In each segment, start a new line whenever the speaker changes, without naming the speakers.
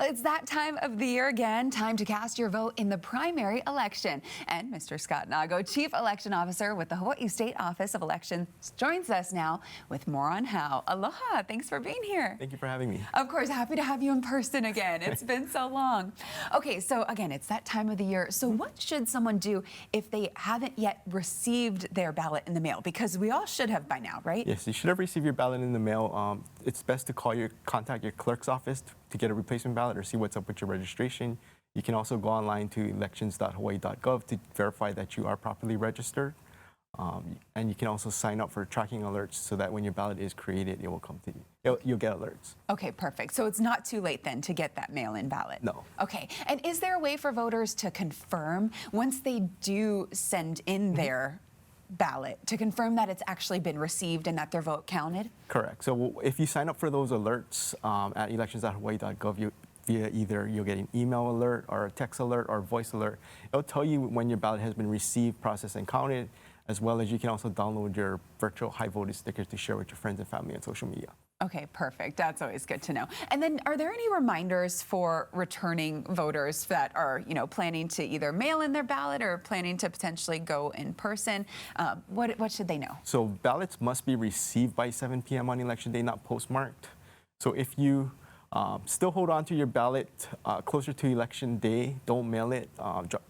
It's that time of the year again, time to cast your vote in the primary election. And Mr. Scott Nago, Chief Election Officer with the Hawaii State Office of Elections, joins us now with more on how. Aloha, thanks for being here.
Thank you for having me.
Of course, happy to have you in person again. It's been so long. Okay, so again, it's that time of the year. So what should someone do if they haven't yet received their ballot in the mail? Because we all should have by now, right?
Yes, you should have received your ballot in the mail. It's best to contact your clerk's office to get a replacement ballot or see what's up with your registration. You can also go online to elections.hawaii.gov to verify that you are properly registered. And you can also sign up for tracking alerts so that when your ballot is created, it will come to you. You'll get alerts.
Okay, perfect. So it's not too late then to get that mail-in ballot?
No.
Okay, and is there a way for voters to confirm once they do send in their ballot to confirm that it's actually been received and that their vote counted?
Correct. So if you sign up for those alerts at elections.hawaii.gov, via either you'll get an email alert or a text alert or a voice alert. It'll tell you when your ballot has been received, processed, and counted, as well as you can also download your virtual high voted stickers to share with your friends and family on social media.
Okay, perfect. That's always good to know. And then are there any reminders for returning voters that are, planning to either mail in their ballot or planning to potentially go in person? What should they know?
So ballots must be received by 7 p.m. on election day, not postmarked. So if you still hold on to your ballot closer to election day, don't mail it.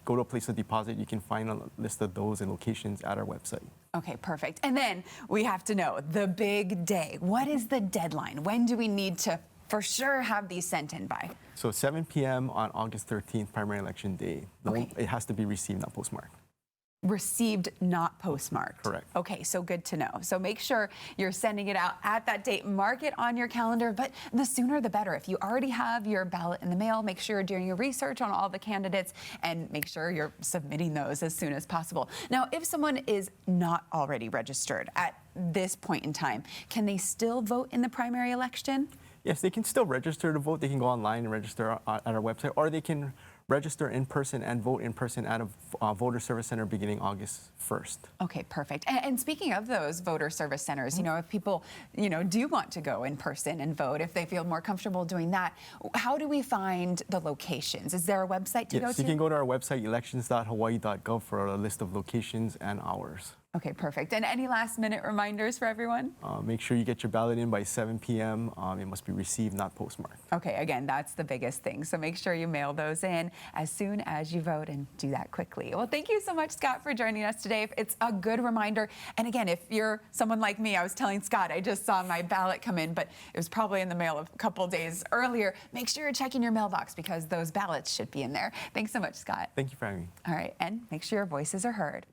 Go to a place of deposit. You can find a list of those and locations at our website.
Okay, perfect. And then we have to know the big day. What is the deadline? When do we need to for sure have these sent in by?
So 7 p.m. on August 13th, primary election day.
Okay.
It has to be received, not postmarked.
Received, not postmarked.
Correct.
Okay, so good to know. So make sure you're sending it out at that date. Mark it on your calendar, but the sooner the better. If you already have your ballot in the mail, make sure you're doing your research on all the candidates and make sure you're submitting those as soon as possible. Now, if someone is not already registered at this point in time, can they still vote in the primary election?
Yes, they can still register to vote. They can go online and register at our website, or they can register in person and vote in person at a voter service center beginning August 1st.
Okay, perfect. And speaking of those voter service centers, if people, do want to go in person and vote, if they feel more comfortable doing that, how do we find the locations? Is there a website to go to?
Yes, you can go to our website, elections.hawaii.gov, for a list of locations and hours.
Okay, perfect. And any last minute reminders for everyone?
Make sure you get your ballot in by 7 p.m. It must be received, not postmarked.
Okay, again, that's the biggest thing. So make sure you mail those in as soon as you vote and do that quickly. Well, thank you so much, Scott, for joining us today. It's a good reminder. And again, if you're someone like me, I was telling Scott, I just saw my ballot come in, but it was probably in the mail a couple days earlier. Make sure you're checking your mailbox because those ballots should be in there. Thanks so much, Scott.
Thank you for having me.
All right, and make sure your voices are heard.